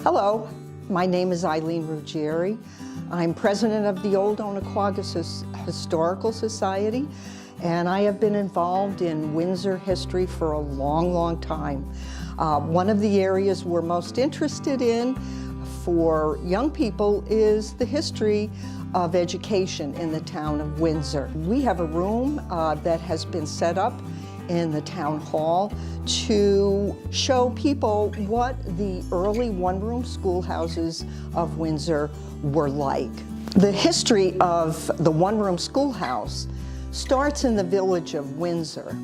Hello, my name is Eileen Ruggieri. I'm president of the Old Onaquagas Historical Society, and I have been involved in Windsor history for a long, long time. One of the areas we're most interested in for young people is the history of education in the town of Windsor. We have a room that has been set up in the town hall to show people what the early one-room schoolhouses of Windsor were like. The history of the one-room schoolhouse starts in the village of Windsor.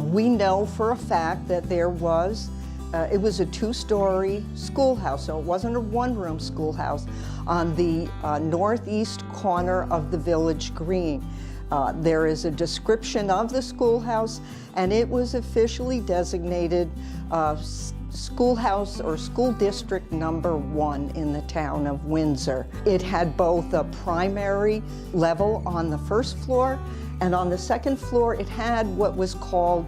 We know for a fact that it was a two-story schoolhouse, so it wasn't a one-room schoolhouse, on the northeast corner of the village green. There is a description of the schoolhouse, and it was officially designated schoolhouse or school district number 1 in the town of Windsor. It had both a primary level on the first floor, and on the second floor it had what was called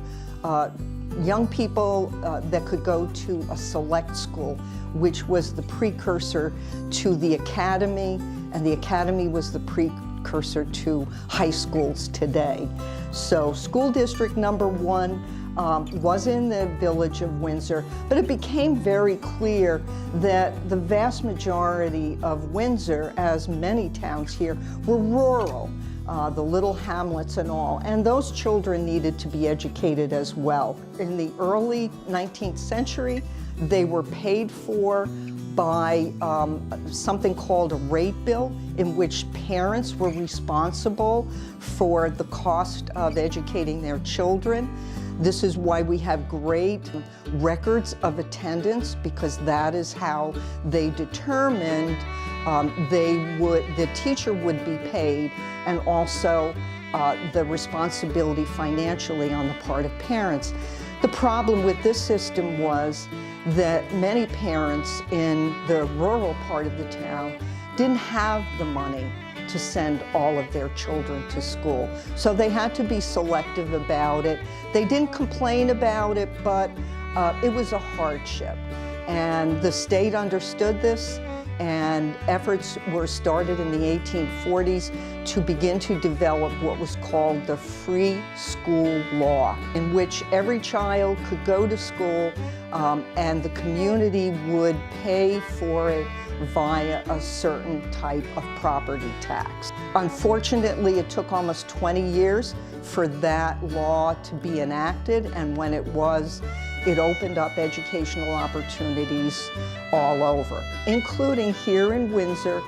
young people that could go to a select school, which was the precursor to the academy, and the academy was the precursor to high schools today. So school district number 1 was in the village of Windsor, but it became very clear that the vast majority of Windsor, as many towns here, were rural. The little hamlets and all, and those children needed to be educated as well. In the early 19th century, they were paid for by something called a rate bill, in which parents were responsible for the cost of educating their children. This is why we have great records of attendance, because that is how they determined the teacher would be paid, and also the responsibility financially on the part of parents. The problem with this system was that many parents in the rural part of the town didn't have the money to send all of their children to school. So they had to be selective about it. They didn't complain about it, but it was a hardship. And the state understood this, and efforts were started in the 1840s to begin to develop what was called the free school law, in which every child could go to school and the community would pay for it via a certain type of property tax. Unfortunately, it took almost 20 years for that law to be enacted, and when it was, it opened up educational opportunities all over, including here in Windsor,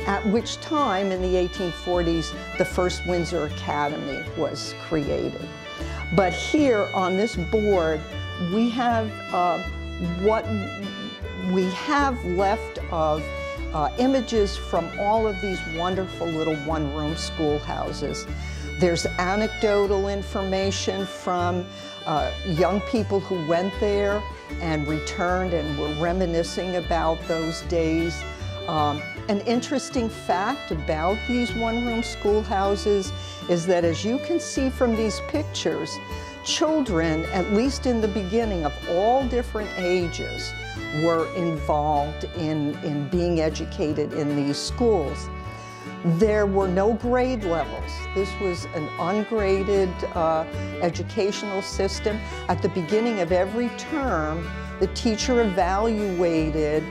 at which time in the 1840s the first Windsor Academy was created. But here on this board we have what we have left of images from all of these wonderful little one-room schoolhouses. There's anecdotal information from young people who went there and returned and were reminiscing about those days. An interesting fact about these one-room schoolhouses is that, as you can see from these pictures, children, at least in the beginning, of all different ages, were involved in being educated in these schools. There were no grade levels. This was an ungraded educational system. At the beginning of every term, the teacher evaluated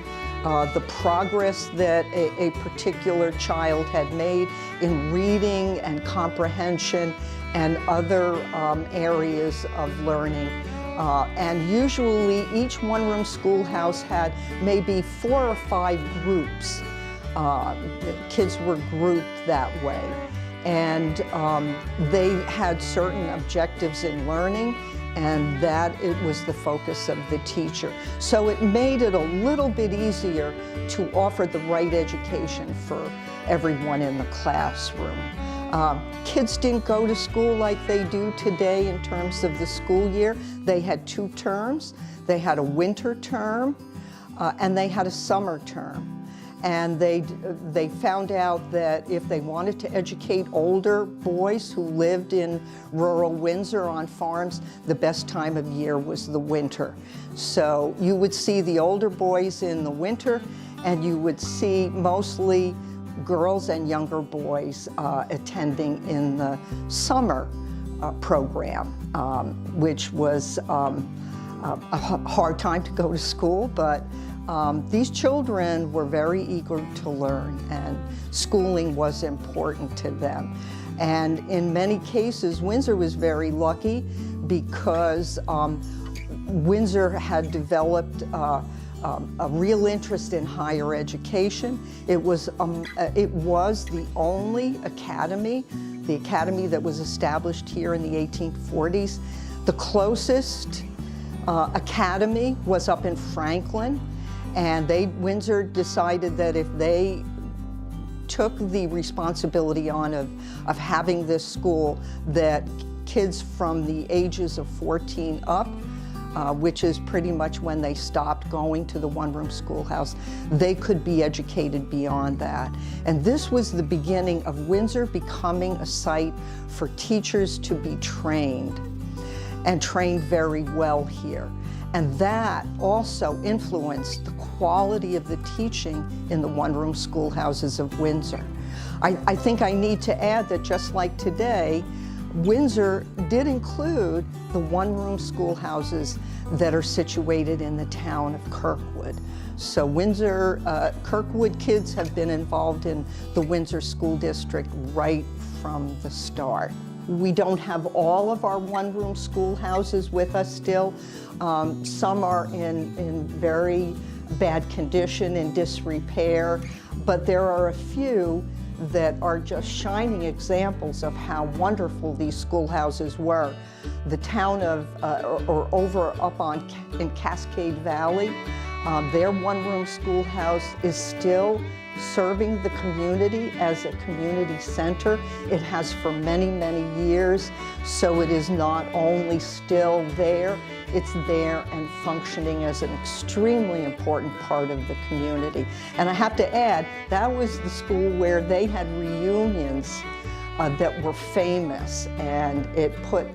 the progress that a particular child had made in reading and comprehension and other areas of learning. And usually each one-room schoolhouse had maybe 4 or 5 groups. Kids were grouped that way, and they had certain objectives in learning, and that it was the focus of the teacher. So it made it a little bit easier to offer the right education for everyone in the classroom. Kids didn't go to school like they do today in terms of the school year. They had 2 terms. They had a winter term and they had a summer term. and they found out that if they wanted to educate older boys who lived in rural Windsor on farms, the best time of year was the winter. So you would see the older boys in the winter, and you would see mostly girls and younger boys attending in the summer program, which was a hard time to go to school, but these children were very eager to learn, and schooling was important to them. And in many cases, Windsor was very lucky because Windsor had developed a real interest in higher education. It was the only academy, the academy that was established here in the 1840s. The closest academy was up in Franklin, and Windsor decided that if they took the responsibility on of having this school, that kids from the ages of 14 up, which is pretty much when they stopped going to the one-room schoolhouse, they could be educated beyond that. And this was the beginning of Windsor becoming a site for teachers to be trained, and trained very well here. And that also influenced the quality of the teaching in the one-room schoolhouses of Windsor. I think I need to add that just like today, Windsor did include the one-room schoolhouses that are situated in the town of Kirkwood. So Windsor, Kirkwood kids have been involved in the Windsor School District right from the start. We don't have all of our one-room schoolhouses with us still. Some are in very bad condition, in disrepair, but there are a few that are just shining examples of how wonderful these schoolhouses were. The town of, or over up in Cascade Valley, their one-room schoolhouse is still serving the community as a community center. It has for many, many years, so it is not only still there, it's there and functioning as an extremely important part of the community. And I have to add, that was the school where they had reunions that were famous, and it put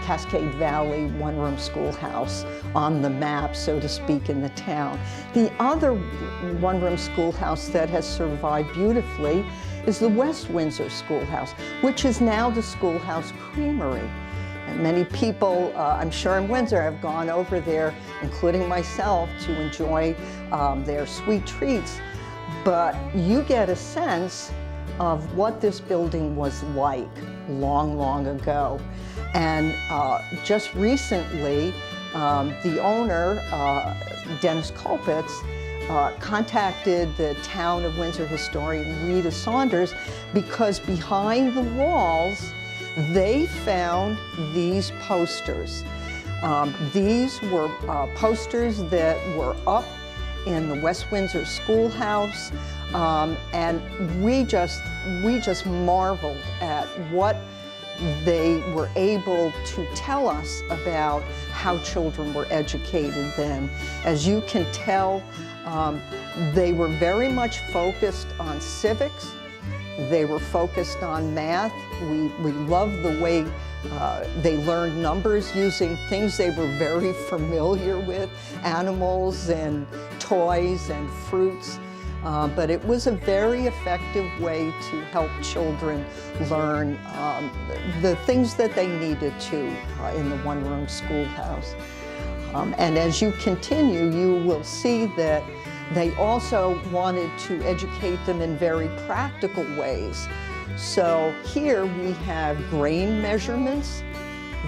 Cascade Valley one-room schoolhouse on the map, so to speak, in the town. The other one-room schoolhouse that has survived beautifully is the West Windsor Schoolhouse, which is now the Schoolhouse Creamery. And many people, I'm sure in Windsor, have gone over there, including myself, to enjoy their sweet treats. But you get a sense of what this building was like long, long ago. And just recently, the owner, Dennis Colpitz, contacted the town of Windsor historian Rita Saunders because behind the walls, they found these posters. These were posters that were up in the West Windsor Schoolhouse, and we just marveled at what they were able to tell us about how children were educated then. As you can tell, they were very much focused on civics. They were focused on math. We loved the way they learned numbers using things they were very familiar with, animals and toys and fruits. But it was a very effective way to help children learn the things that they needed to in the one-room schoolhouse. And as you continue, you will see that they also wanted to educate them in very practical ways. So here we have grain measurements,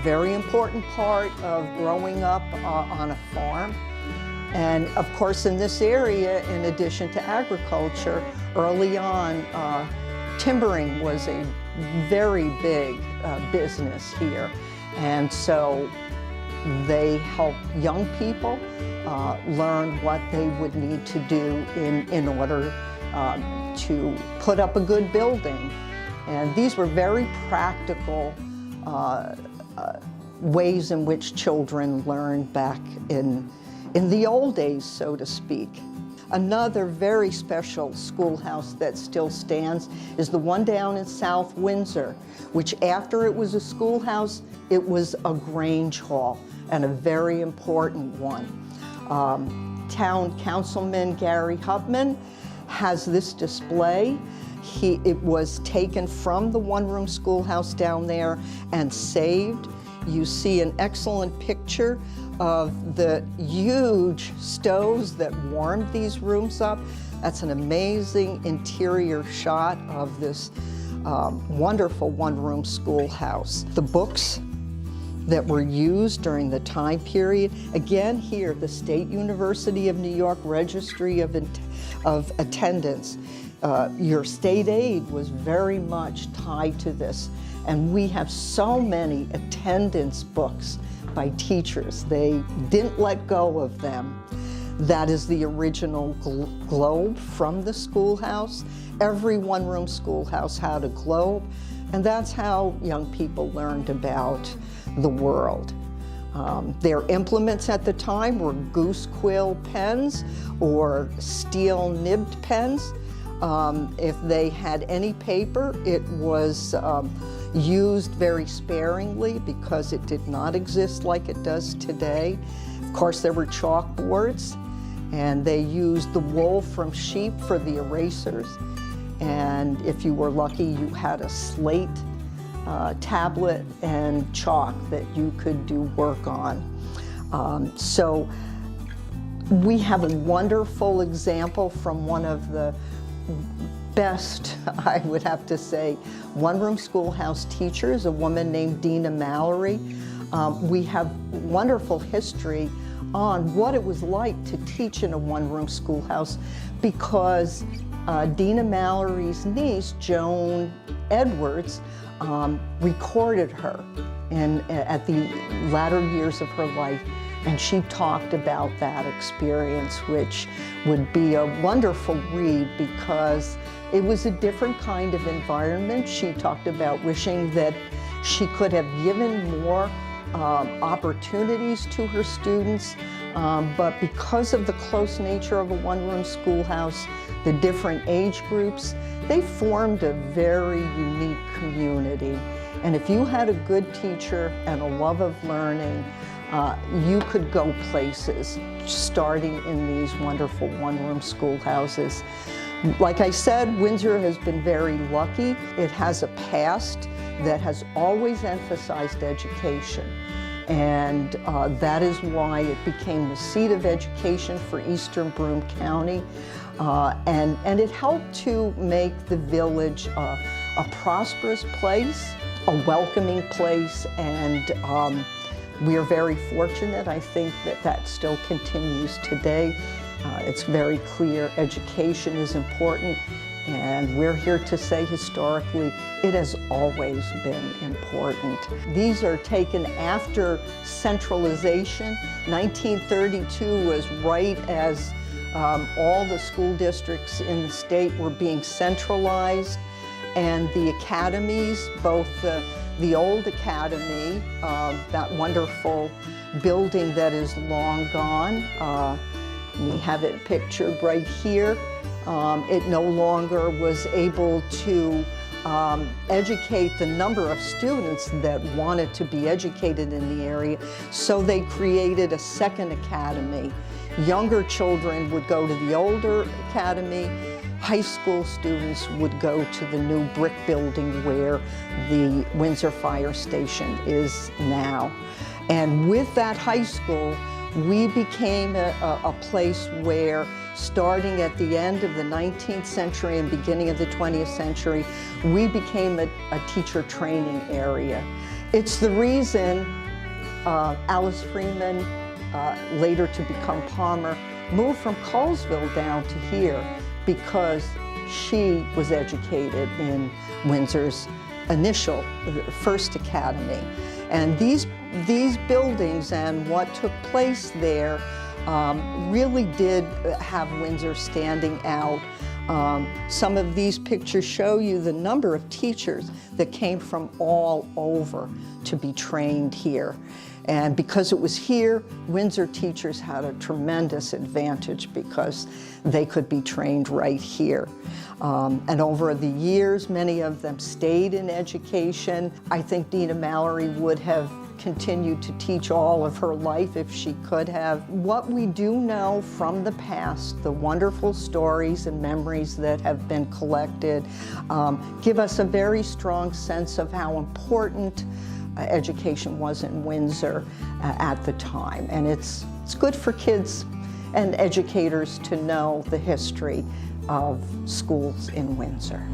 very important part of growing up on a farm. And of course, in this area, in addition to agriculture, early on, timbering was a very big business here. And so they helped young people learn what they would need to do in order to put up a good building. And these were very practical ways in which children learned back in the old days, so to speak. Another very special schoolhouse that still stands is the one down in South Windsor, which after it was a schoolhouse, it was a grange hall, and a very important one. Town Councilman Gary Hubman has this display. It was taken from the one-room schoolhouse down there and saved. You see an excellent picture of the huge stoves that warmed these rooms up. That's an amazing interior shot of this wonderful one-room schoolhouse. The books that were used during the time period, again here, the State University of New York Registry of Attendance. Your state aid was very much tied to this, and we have so many attendance books by teachers. They didn't let go of them. That is the original globe from the schoolhouse. Every one-room schoolhouse had a globe, and that's how young people learned about the world. Their implements at the time were goose quill pens or steel nibbed pens. If they had any paper, it was used very sparingly because it did not exist like it does today. Of course, there were chalkboards, and they used the wool from sheep for the erasers. And if you were lucky, you had a slate, tablet, and chalk that you could do work on. So we have a wonderful example from one of the best, I would have to say, one-room schoolhouse teachers, a woman named Dina Mallory. We have wonderful history on what it was like to teach in a one-room schoolhouse because Dina Mallory's niece, Joan Edwards, recorded her at the latter years of her life, and she talked about that experience, which would be a wonderful read because it was a different kind of environment. She talked about wishing that she could have given more opportunities to her students, but because of the close nature of a one-room schoolhouse, the different age groups, they formed a very unique community. And if you had a good teacher and a love of learning, you could go places starting in these wonderful one-room schoolhouses. Like I said, Windsor has been very lucky. It has a past that has always emphasized education. And that is why it became the seat of education for Eastern Broome County. And it helped to make the village a prosperous place, a welcoming place, and we are very fortunate. I think that that still continues today. It's very clear education is important, and we're here to say historically it has always been important. These are taken after centralization. 1932 was right as all the school districts in the state were being centralized, and the academies, both the old academy, that wonderful building that is long gone, we have it pictured right here. It no longer was able to educate the number of students that wanted to be educated in the area, so they created a second academy. Younger children would go to the older academy. High school students would go to the new brick building where the Windsor Fire Station is now. And with that high school, we became a place where, starting at the end of the 19th century and beginning of the 20th century, we became a teacher training area. It's the reason Alice Freeman, later to become Palmer, moved from Colesville down to here because she was educated in Windsor's initial, first academy. And these buildings and what took place there really did have Windsor standing out. Some of these pictures show you the number of teachers that came from all over to be trained here. And because it was here, Windsor teachers had a tremendous advantage because they could be trained right here. And over the years, many of them stayed in education. I think Dina Mallory would have continued to teach all of her life if she could have. What we do know from the past, the wonderful stories and memories that have been collected, give us a very strong sense of how important education was in Windsor at the time. And it's good for kids and educators to know the history of schools in Windsor.